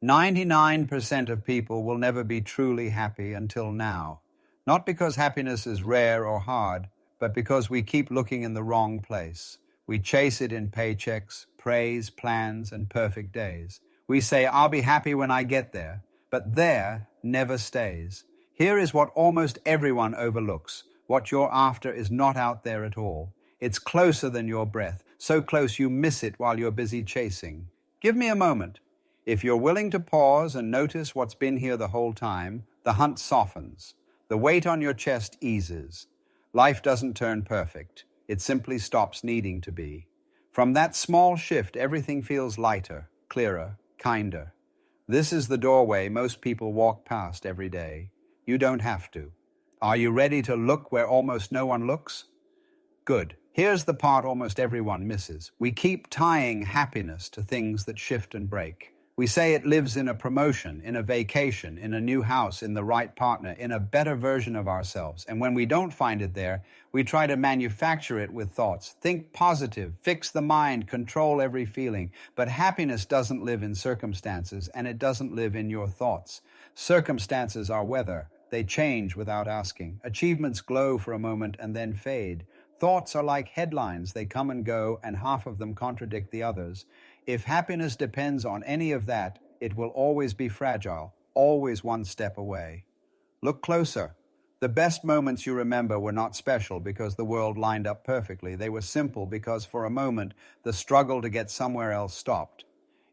99% of people will never be truly happy until now. Not because happiness is rare or hard, but because we keep looking in the wrong place. We chase it in paychecks, praise, plans, and perfect days. We say, I'll be happy when I get there, but there never stays. Here is what almost everyone overlooks. What you're after is not out there at all. It's closer than your breath, so close you miss it while you're busy chasing. Give me a moment. If you're willing to pause and notice what's been here the whole time, the hunt softens. The weight on your chest eases. Life doesn't turn perfect. It simply stops needing to be. From that small shift, everything feels lighter, clearer, kinder. This is the doorway most people walk past every day. You don't have to. Are you ready to look where almost no one looks? Good. Here's the part almost everyone misses. We keep tying happiness to things that shift and break. We say it lives in a promotion, in a vacation, in a new house, in the right partner, in a better version of ourselves. And when we don't find it there, we try to manufacture it with thoughts. Think positive, fix the mind, control every feeling. But happiness doesn't live in circumstances, and it doesn't live in your thoughts. Circumstances are weather. They change without asking. Achievements glow for a moment and then fade. Thoughts are like headlines. They come and go, and half of them contradict the others. If happiness depends on any of that, it will always be fragile, always one step away. Look closer. The best moments you remember were not special because the world lined up perfectly. They were simple because for a moment, the struggle to get somewhere else stopped.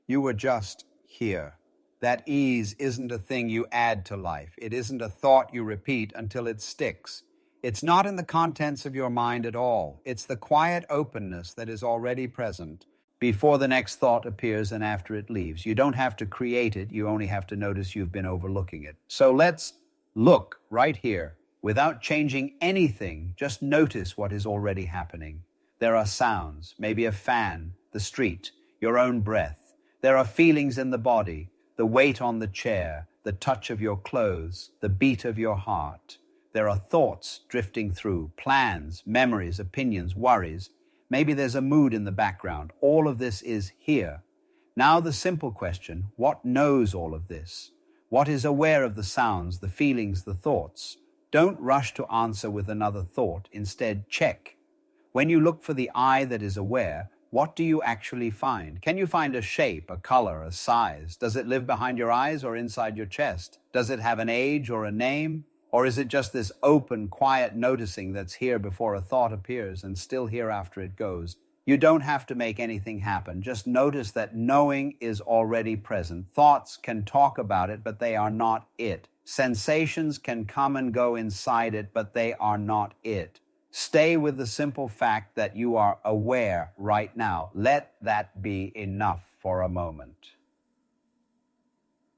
You were just here. That ease isn't a thing you add to life. It isn't a thought you repeat until it sticks. It's not in the contents of your mind at all. It's the quiet openness that is already present before the next thought appears and after it leaves. You don't have to create it. You only have to notice you've been overlooking it. So let's look right here. Without changing anything, just notice what is already happening. There are sounds, maybe a fan, the street, your own breath. There are feelings in the body, the weight on the chair, the touch of your clothes, the beat of your heart. There are thoughts drifting through, plans, memories, opinions, worries. Maybe there's a mood in the background. All of this is here. Now the simple question, what knows all of this? What is aware of the sounds, the feelings, the thoughts? Don't rush to answer with another thought. Instead, check. When you look for the eye that is aware, what do you actually find? Can you find a shape, a color, a size? Does it live behind your eyes or inside your chest? Does it have an age or a name? Or is it just this open, quiet noticing that's here before a thought appears and still here after it goes? You don't have to make anything happen. Just notice that knowing is already present. Thoughts can talk about it, but they are not it. Sensations can come and go inside it, but they are not it. Stay with the simple fact that you are aware right now. Let that be enough for a moment.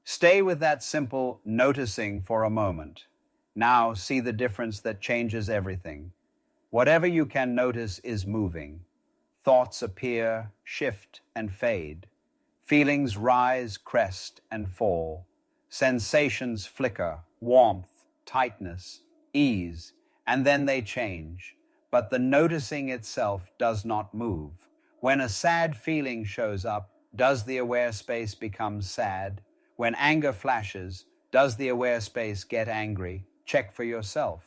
Stay with that simple noticing for a moment. Now see the difference that changes everything. Whatever you can notice is moving. Thoughts appear, shift, and fade. Feelings rise, crest, and fall. Sensations flicker, warmth, tightness, ease, and then they change. But the noticing itself does not move. When a sad feeling shows up, does the aware space become sad? When anger flashes, does the aware space get angry? Check for yourself.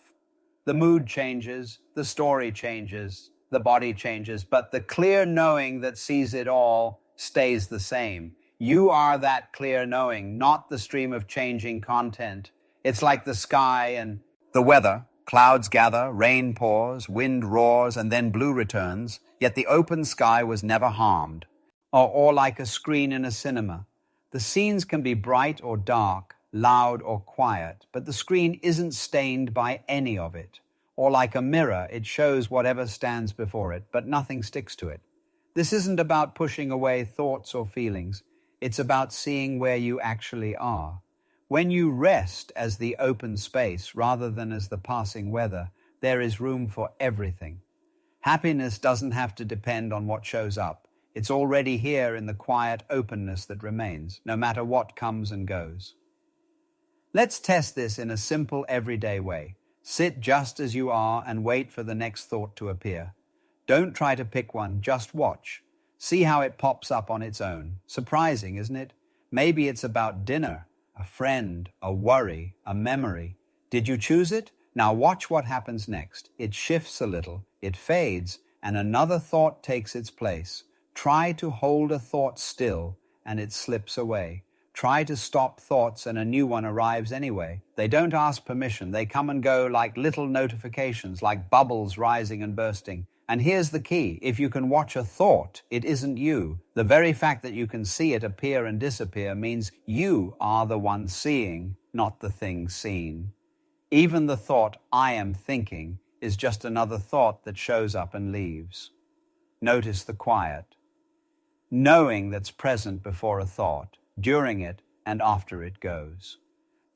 The mood changes, the story changes, the body changes, but the clear knowing that sees it all stays the same. You are that clear knowing, not the stream of changing content. It's like the sky and the weather. Clouds gather, rain pours, wind roars, and then blue returns, yet the open sky was never harmed. Or like a screen in a cinema. The scenes can be bright or dark, loud or quiet, but the screen isn't stained by any of it. Or like a mirror, it shows whatever stands before it, but nothing sticks to it. This isn't about pushing away thoughts or feelings. It's about seeing where you actually are. When you rest as the open space rather than as the passing weather, there is room for everything. Happiness doesn't have to depend on what shows up. It's already here in the quiet openness that remains, no matter what comes and goes. Let's test this in a simple, everyday way. Sit just as you are and wait for the next thought to appear. Don't try to pick one, just watch. See how it pops up on its own. Surprising, isn't it? Maybe it's about dinner, a friend, a worry, a memory. Did you choose it? Now watch what happens next. It shifts a little, it fades, and another thought takes its place. Try to hold a thought still, and it slips away. Try to stop thoughts, and a new one arrives anyway. They don't ask permission. They come and go like little notifications, like bubbles rising and bursting. And here's the key. If you can watch a thought, it isn't you. The very fact that you can see it appear and disappear means you are the one seeing, not the thing seen. Even the thought, I am thinking, is just another thought that shows up and leaves. Notice the quiet. Knowing that's present before a thought, during it and after it goes.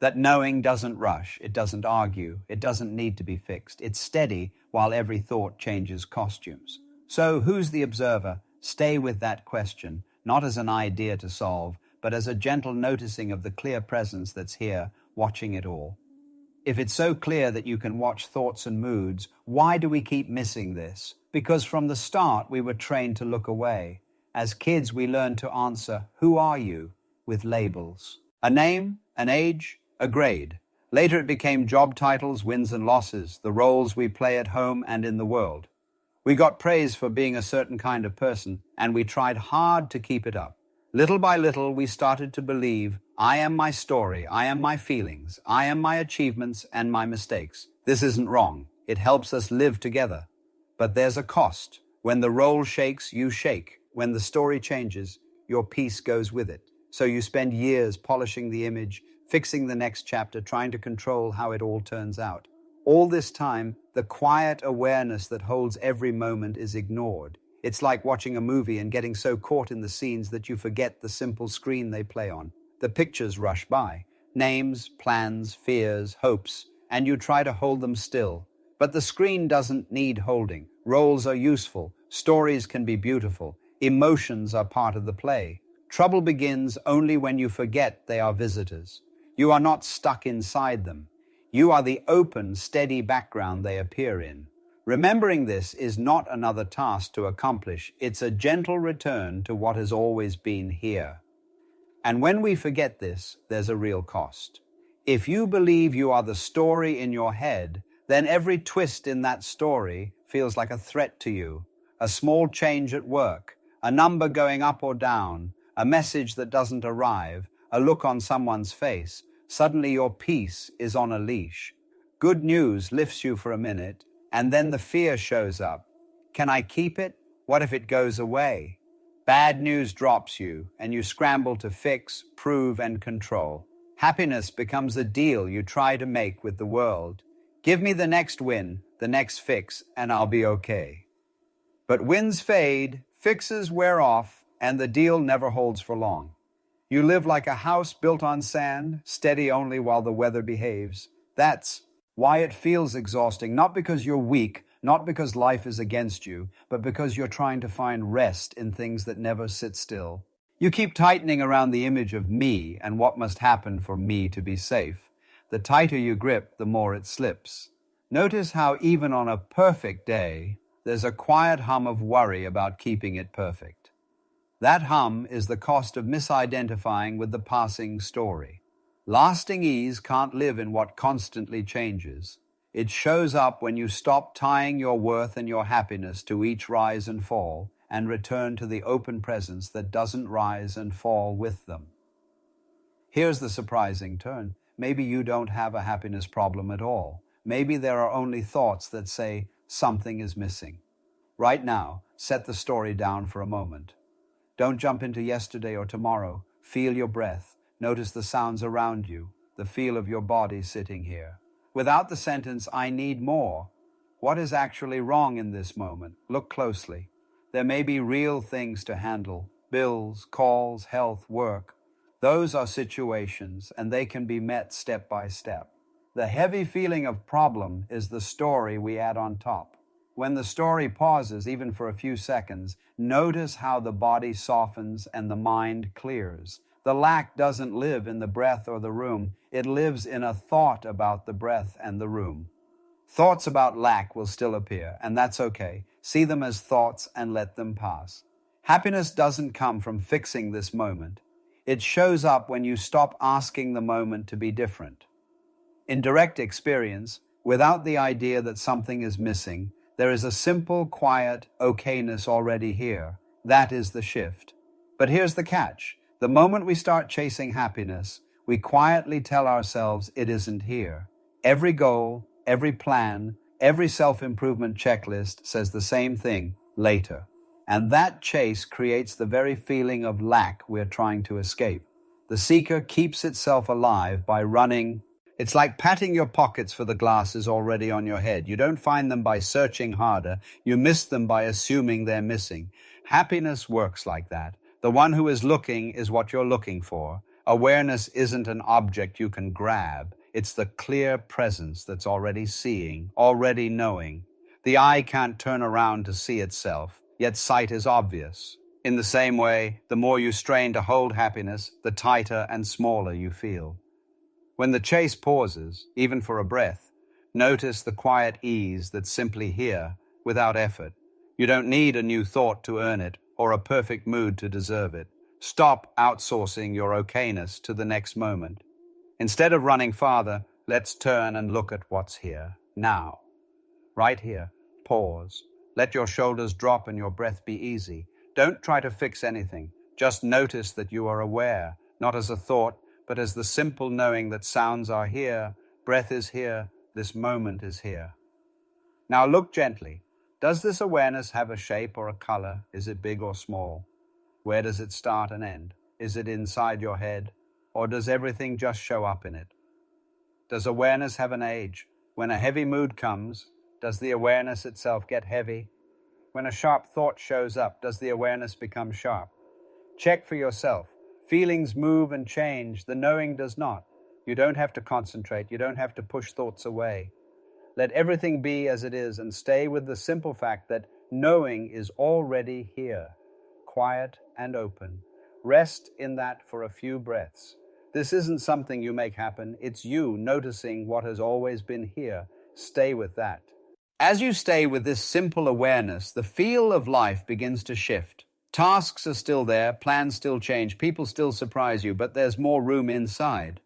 That knowing doesn't rush, it doesn't argue, it doesn't need to be fixed. It's steady while every thought changes costumes. So who's the observer? Stay with that question, not as an idea to solve, but as a gentle noticing of the clear presence that's here, watching it all. If it's so clear that you can watch thoughts and moods, why do we keep missing this? Because from the start we were trained to look away. As kids we learned to answer, "Who are you?" with labels. A name, an age, a grade. Later it became job titles, wins and losses, the roles we play at home and in the world. We got praise for being a certain kind of person, and we tried hard to keep it up. Little by little, we started to believe, I am my story, I am my feelings, I am my achievements and my mistakes. This isn't wrong. It helps us live together. But there's a cost. When the role shakes, you shake. When the story changes, your peace goes with it. So you spend years polishing the image, fixing the next chapter, trying to control how it all turns out. All this time, the quiet awareness that holds every moment is ignored. It's like watching a movie and getting so caught in the scenes that you forget the simple screen they play on. The pictures rush by. Names, plans, fears, hopes, and you try to hold them still. But the screen doesn't need holding. Roles are useful. Stories can be beautiful. Emotions are part of the play. Trouble begins only when you forget they are visitors. You are not stuck inside them. You are the open, steady background they appear in. Remembering this is not another task to accomplish. It's a gentle return to what has always been here. And when we forget this, there's a real cost. If you believe you are the story in your head, then every twist in that story feels like a threat to you. A small change at work, a number going up or down, a message that doesn't arrive, a look on someone's face. Suddenly your peace is on a leash. Good news lifts you for a minute, and then the fear shows up. Can I keep it? What if it goes away? Bad news drops you, and you scramble to fix, prove, and control. Happiness becomes a deal you try to make with the world. Give me the next win, the next fix, and I'll be okay. But wins fade, fixes wear off, and the deal never holds for long. You live like a house built on sand, steady only while the weather behaves. That's why it feels exhausting, not because you're weak, not because life is against you, but because you're trying to find rest in things that never sit still. You keep tightening around the image of me and what must happen for me to be safe. The tighter you grip, the more it slips. Notice how even on a perfect day, there's a quiet hum of worry about keeping it perfect. That hum is the cost of misidentifying with the passing story. Lasting ease can't live in what constantly changes. It shows up when you stop tying your worth and your happiness to each rise and fall and return to the open presence that doesn't rise and fall with them. Here's the surprising turn. Maybe you don't have a happiness problem at all. Maybe there are only thoughts that say something is missing. Right now, set the story down for a moment. Don't jump into yesterday or tomorrow. Feel your breath. Notice the sounds around you, the feel of your body sitting here. Without the sentence, I need more. What is actually wrong in this moment? Look closely. There may be real things to handle. Bills, calls, health, work. Those are situations, and they can be met step by step. The heavy feeling of problem is the story we add on top. When the story pauses, even for a few seconds, notice how the body softens and the mind clears. The lack doesn't live in the breath or the room. It lives in a thought about the breath and the room. Thoughts about lack will still appear, and that's okay. See them as thoughts and let them pass. Happiness doesn't come from fixing this moment. It shows up when you stop asking the moment to be different. In direct experience, without the idea that something is missing, there is a simple, quiet okayness already here. That is the shift. But here's the catch. The moment we start chasing happiness, we quietly tell ourselves it isn't here. Every goal, every plan, every self-improvement checklist says the same thing: later. And that chase creates the very feeling of lack we're trying to escape. The seeker keeps itself alive by running. It's like patting your pockets for the glasses already on your head. You don't find them by searching harder. You miss them by assuming they're missing. Happiness works like that. The one who is looking is what you're looking for. Awareness isn't an object you can grab. It's the clear presence that's already seeing, already knowing. The eye can't turn around to see itself, yet sight is obvious. In the same way, the more you strain to hold happiness, the tighter and smaller you feel. When the chase pauses, even for a breath, notice the quiet ease that's simply here, without effort. You don't need a new thought to earn it, or a perfect mood to deserve it. Stop outsourcing your okayness to the next moment. Instead of running farther, let's turn and look at what's here, now. Right here. Pause. Let your shoulders drop and your breath be easy. Don't try to fix anything. Just notice that you are aware, not as a thought, but as the simple knowing that sounds are here, breath is here, this moment is here. Now look gently. Does this awareness have a shape or a color? Is it big or small? Where does it start and end? Is it inside your head, or does everything just show up in it? Does awareness have an age? When a heavy mood comes, does the awareness itself get heavy? When a sharp thought shows up, does the awareness become sharp? Check for yourself. Feelings move and change, the knowing does not. You don't have to concentrate, you don't have to push thoughts away. Let everything be as it is and stay with the simple fact that knowing is already here, quiet and open. Rest in that for a few breaths. This isn't something you make happen, it's you noticing what has always been here. Stay with that. As you stay with this simple awareness, the feel of life begins to shift. Tasks are still there, plans still change, people still surprise you, but there's more room inside.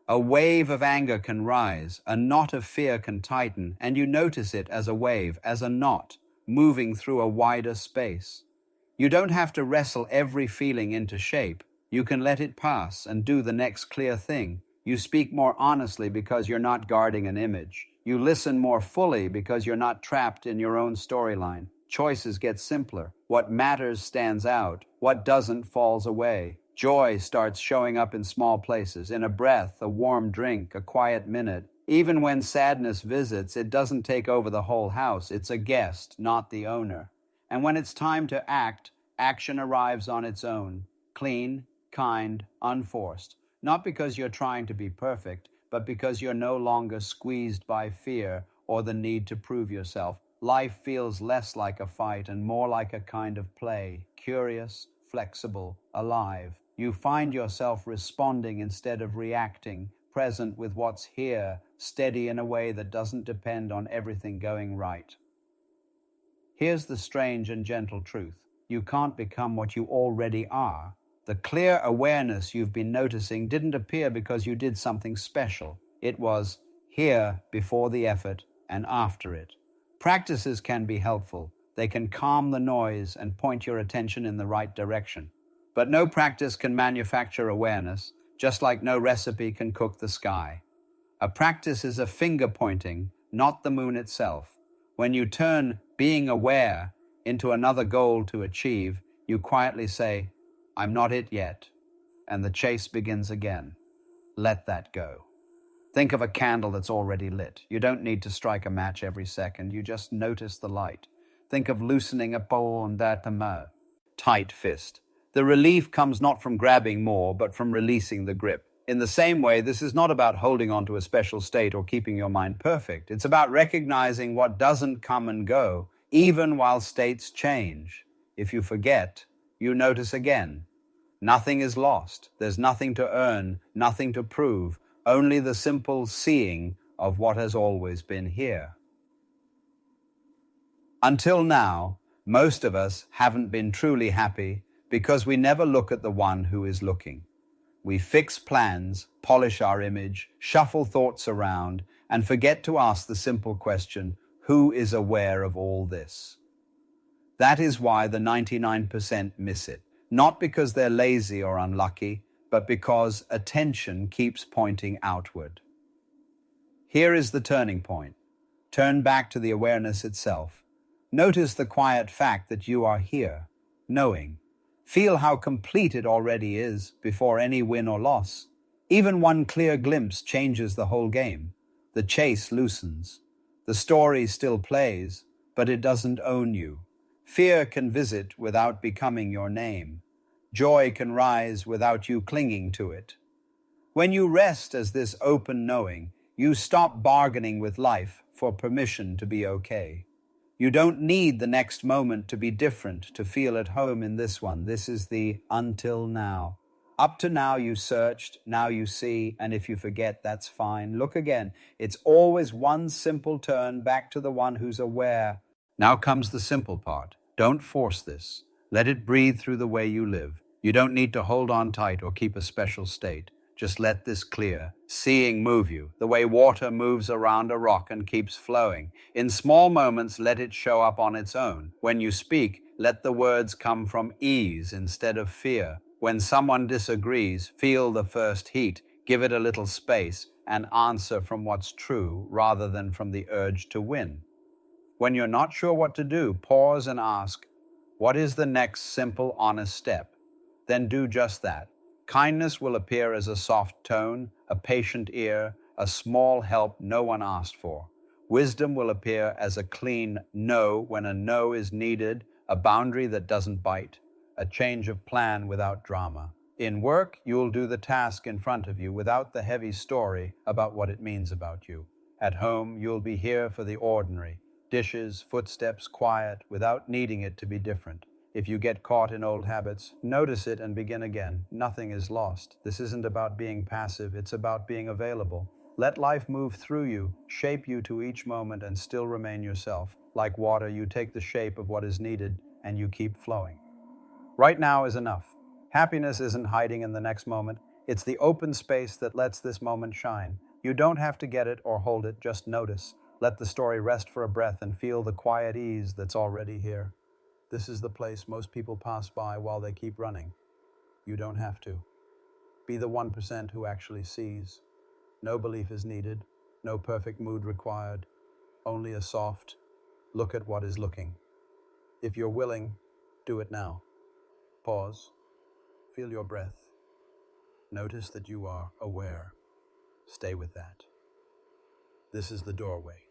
A wave of anger can rise, a knot of fear can tighten, and you notice it as a wave, as a knot, moving through a wider space. You don't have to wrestle every feeling into shape. You can let it pass and do the next clear thing. You speak more honestly because you're not guarding an image. You listen more fully because you're not trapped in your own storyline. Choices get simpler. What matters stands out. What doesn't falls away. Joy starts showing up in small places, in a breath, a warm drink, a quiet minute. Even when sadness visits, it doesn't take over the whole house. It's a guest, not the owner. And when it's time to act, action arrives on its own. Clean, kind, unforced. Not because you're trying to be perfect, but because you're no longer squeezed by fear or the need to prove yourself. Life feels less like a fight and more like a kind of play, curious, flexible, alive. You find yourself responding instead of reacting, present with what's here, steady in a way that doesn't depend on everything going right. Here's the strange and gentle truth. You can't become what you already are. The clear awareness you've been noticing didn't appear because you did something special. It was here before the effort and after it. Practices can be helpful. They can calm the noise and point your attention in the right direction. But no practice can manufacture awareness, just like no recipe can cook the sky. A practice is a finger pointing, not the moon itself. When you turn being aware into another goal to achieve, you quietly say, "I'm not it yet," and the chase begins again. Let that go. Think of a candle that's already lit. You don't need to strike a match every second. You just notice the light. Think of loosening a paume main. Tight fist. The relief comes not from grabbing more, but from releasing the grip. In the same way, this is not about holding on to a special state or keeping your mind perfect. It's about recognizing what doesn't come and go, even while states change. If you forget, you notice again. Nothing is lost. There's nothing to earn, nothing to prove. Only the simple seeing of what has always been here. Until now, most of us haven't been truly happy because we never look at the one who is looking. We fix plans, polish our image, shuffle thoughts around, and forget to ask the simple question, who is aware of all this? That is why the 99% miss it. Not because they're lazy or unlucky, but because attention keeps pointing outward. Here is the turning point. Turn back to the awareness itself. Notice the quiet fact that you are here, knowing. Feel how complete it already is before any win or loss. Even one clear glimpse changes the whole game. The chase loosens. The story still plays, but it doesn't own you. Fear can visit without becoming your name. Joy can rise without you clinging to it. When you rest as this open knowing, you stop bargaining with life for permission to be okay. You don't need the next moment to be different to feel at home in this one. This is the until now. Up to now you searched, now you see, and if you forget, that's fine. Look again. It's always one simple turn back to the one who's aware. Now comes the simple part. Don't force this. Let it breathe through the way you live. You don't need to hold on tight or keep a special state. Just let this clear. Seeing move you, the way water moves around a rock and keeps flowing. In small moments, let it show up on its own. When you speak, let the words come from ease instead of fear. When someone disagrees, feel the first heat, give it a little space, and answer from what's true rather than from the urge to win. When you're not sure what to do, pause and ask, what is the next simple, honest step? Then do just that. Kindness will appear as a soft tone, a patient ear, a small help no one asked for. Wisdom will appear as a clean no when a no is needed, a boundary that doesn't bite, a change of plan without drama. In work, you'll do the task in front of you without the heavy story about what it means about you. At home, you'll be here for the ordinary, dishes, footsteps, quiet, without needing it to be different. If you get caught in old habits, notice it and begin again. Nothing is lost. This isn't about being passive, it's about being available. Let life move through you, shape you to each moment, and still remain yourself. Like water, you take the shape of what is needed and you keep flowing. Right now is enough. Happiness isn't hiding in the next moment. It's the open space that lets this moment shine. You don't have to get it or hold it, just notice. Let the story rest for a breath and feel the quiet ease that's already here. This is the place most people pass by while they keep running. You don't have to. Be the 1% who actually sees. No belief is needed, no perfect mood required, only a soft, look at what is looking. If you're willing, do it now. Pause, feel your breath. Notice that you are aware. Stay with that. This is the doorway.